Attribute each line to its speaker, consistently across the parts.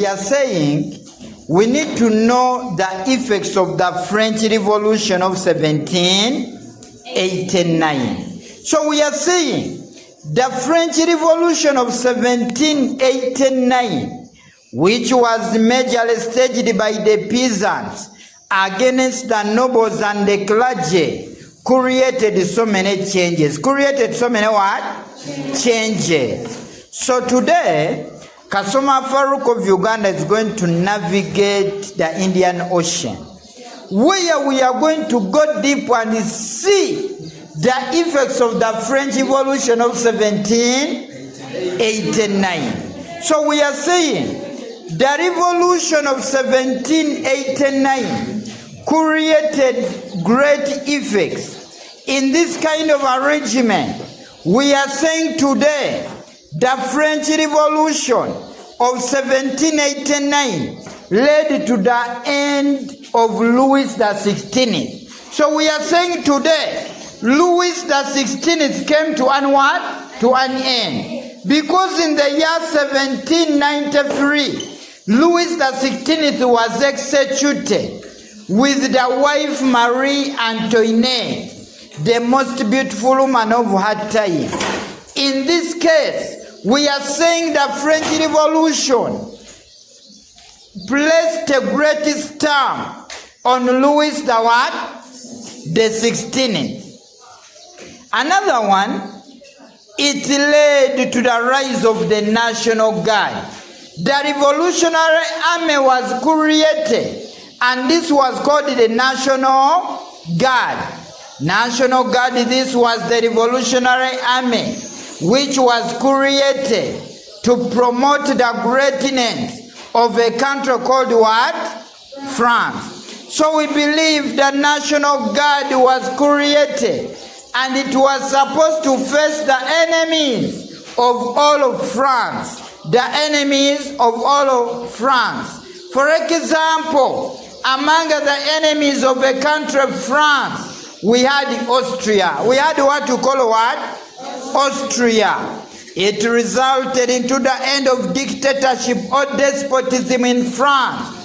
Speaker 1: We are saying we need to know the effects of the French Revolution of 1789. So we are saying the French Revolution of 1789, which was majorly staged by the peasants against the nobles and the clergy, created so many changes. Created so many what? Changes. So today, Kasoma Faruk of Uganda is going to navigate the Indian Ocean, where we are going to go deep and see the effects of the French Revolution of 1789. So we are saying the Revolution of 1789 created great effects. In this kind of arrangement, we are saying today the French Revolution of 1789 led to the end of Louis XVI. So we are saying today Louis XVI came to an what? To an end. Because in the year 1793, Louis XVI was executed with the wife Marie Antoinette, the most beautiful woman of her time. In this case, we are saying the French Revolution placed a great stamp on Louis the what? The 16th. Another one, it led to the rise of the National Guard. The Revolutionary Army was created, and this was called the National Guard. National Guard, this was the Revolutionary Army, which was created to promote the greatness of a country called what? France. So we believe the National Guard was created, and it was supposed to face the enemies of all of France. The enemies of all of France. For example, among the enemies of the country of France, we had Austria. We had what you call what? Austria. It resulted into the end of dictatorship or despotism in France.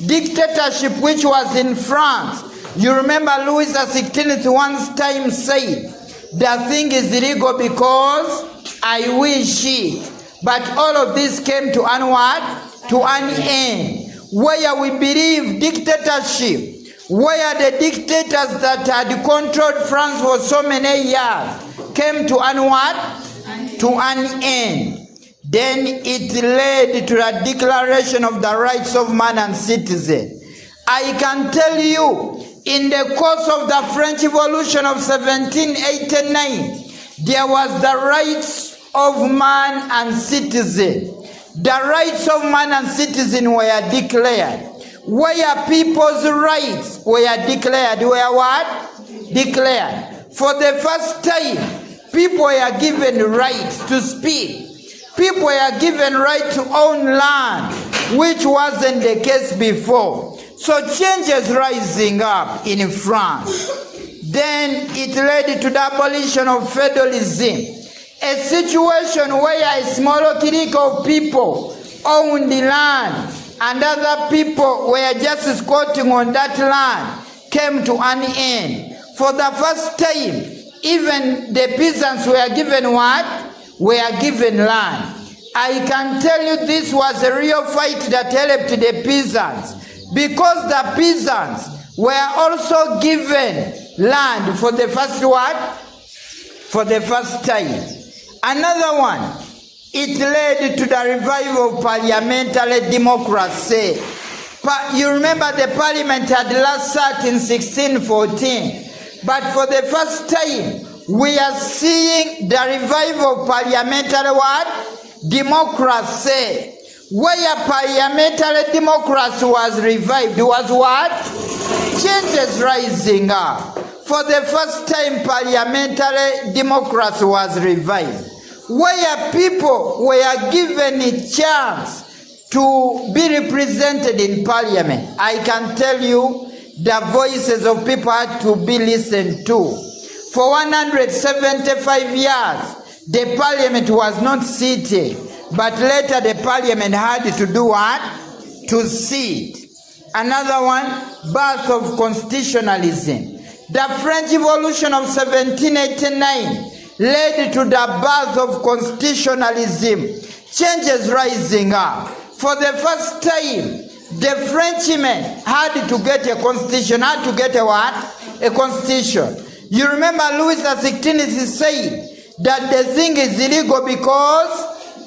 Speaker 1: Dictatorship which was in France. You remember Louis XVI once time said, the thing is illegal because I wish it. But all of this came to an what? To an end. Where we believe dictatorship, where the dictators that had controlled France for so many years came to an what? To an end. Then it led to the Declaration of the Rights of Man and Citizen. I can tell you, in the course of the French Revolution of 1789, there was the rights of man and citizen. The rights of man and citizen were declared. Where people's rights were declared, were what? Declared. For the first time, people were given rights to speak. People were given right to own land, which wasn't the case before. So changes rising up in France. Then it led to the abolition of feudalism. A situation where a small clique of people owned the land and other people were just squatting on that land came to an end. For the first time, even the peasants were given what? Were given land. I can tell you this was a real fight that helped the peasants, because the peasants were also given land for the first what? For the first time. Another one, it led to the revival of parliamentary democracy. You remember the parliament had last sat in 1614. But for the first time, we are seeing the revival of parliamentary what? Democracy. Where parliamentary democracy was revived was what? Changes rising up. For the first time, parliamentary democracy was revived, where people were given a chance to be represented in parliament. I can tell you, the voices of people had to be listened to. For 175 years, the parliament was not seated, but later the parliament had to do what? to seed. Another one, birth of constitutionalism. The French Revolution of 1789 led to the birth of constitutionalism. Changes rising up. For the first time, the Frenchmen had to get a constitution. Had to get a what? A constitution. You remember Louis XVI said that the thing is illegal because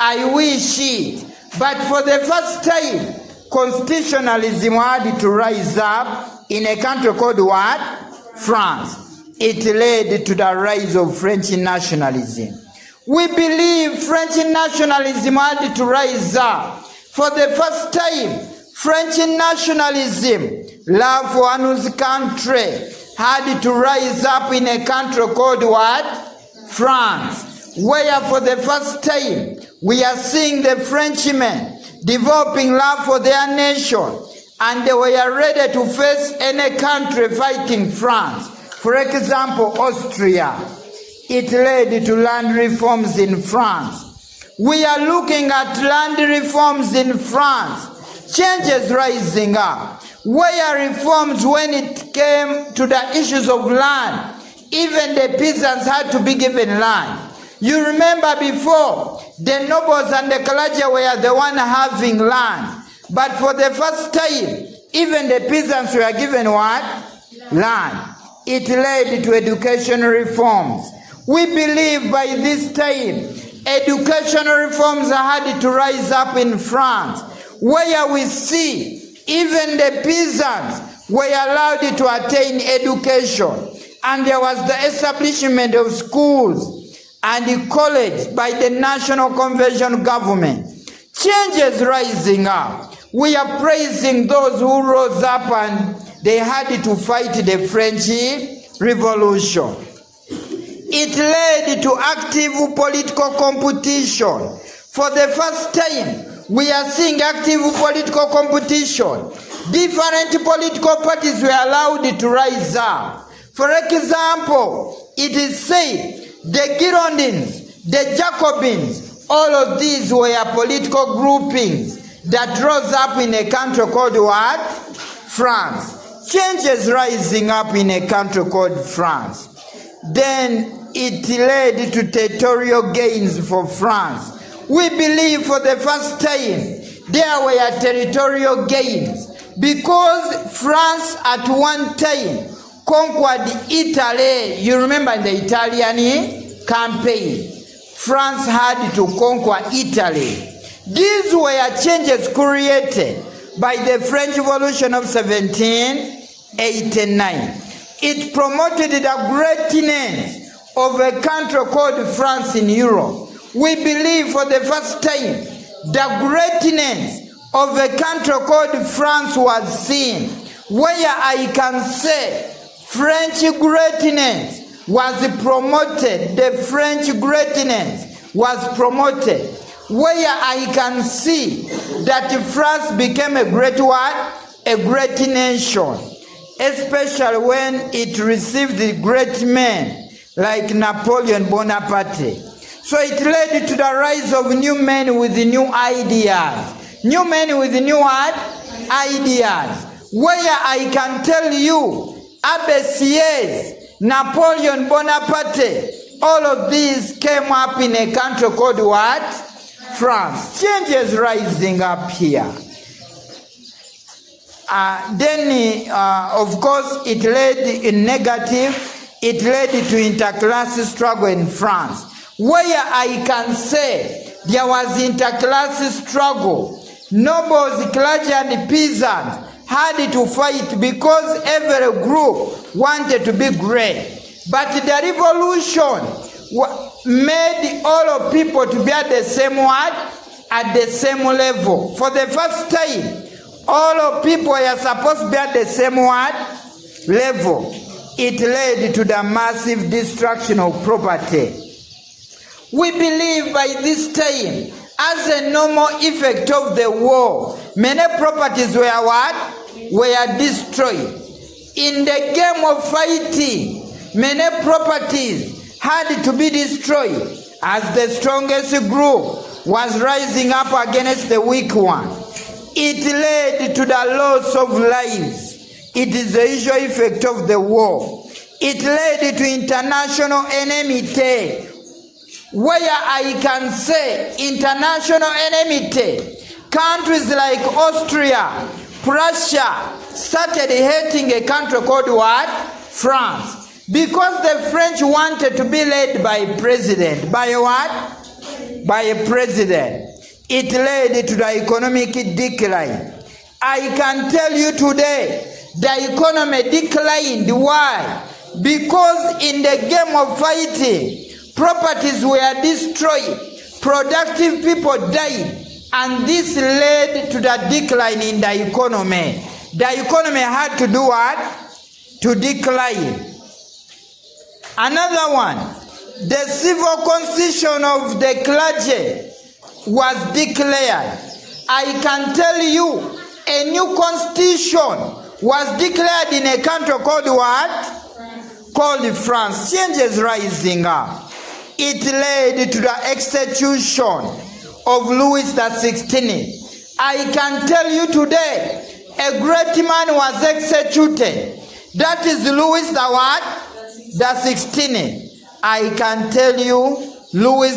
Speaker 1: I wish it. But for the first time, constitutionalism had to rise up in a country called what? France. It led to the rise of French nationalism. We believe French nationalism had to rise up. For the first time, French nationalism, love for one's country, had to rise up in a country called what? France. Where for the first time, we are seeing the Frenchmen developing love for their nation, and they were ready to face any country fighting France. For example, Austria. It led to land reforms in France. We are looking at land reforms in France. Changes rising up. Where reforms when it came to the issues of land, even the peasants had to be given land. You remember before, the nobles and the clergy were the one having land. But for the first time, even the peasants were given what? Land. It led to education reforms. We believe by this time, educational reforms had to rise up in France, where we see even the peasants were allowed to attain education. And there was the establishment of schools and college by the National Convention government. Changes rising up. We are praising those who rose up and they had to fight the French Revolution. It led to active political competition. For the first time, we are seeing active political competition. Different political parties were allowed to rise up. For example, it is said the Girondins, the Jacobins, all of these were political groupings that rose up in a country called what? France. Changes rising up in a country called France. Then it led to territorial gains for France. We believe for the first time there were territorial gains because France at one time conquered Italy. You remember the Italian campaign. France had to conquer Italy. These were changes created by the French Revolution of 1789. It promoted the greatness of a country called France in Europe. We believe for the first time the greatness of a country called France was seen, where I can say French greatness was promoted. The French greatness was promoted, where I can see that France became a great what? A great nation, especially when it received the great men like Napoleon Bonaparte. So it led to the rise of new men with new ideas. New men with new what? Ideas. Where I can tell you, Abessiers, Napoleon Bonaparte, all of these came up in a country called what? France. Changes rising up here. Of course, it led in negative. It led to interclass struggle in France, where I can say there was interclass struggle. Nobles, clergy, and peasants had to fight because every group wanted to be great. But the revolution made all of people to be at the same what? At the same level. For the first time, all of people are supposed to be at the same what? Level. It led to the massive destruction of property. We believe by this time, as a normal effect of the war, many properties were what? Were destroyed. In the game of fighting, many properties had to be destroyed as the strongest group was rising up against the weak one. It led to the loss of lives. It is the usual effect of the war. It led to international enmity, where I can say international enmity. Countries like Austria, Prussia started hating a country called what? France. Because the French wanted to be led by a president. By what? By a president. It led to the economic decline. I can tell you today, the economy declined. Why? Because in the game of fighting, properties were destroyed, productive people died, and this led to the decline in the economy. The economy had to do what? To decline. Another one, the civil constitution of the clergy was declared. I can tell you, a new constitution was declared in a country called what? Called France. Change is rising up. It led to the execution of Louis XVI. I can tell you today, a great man was executed. That is Louis the what? The XVI. I can tell you, Louis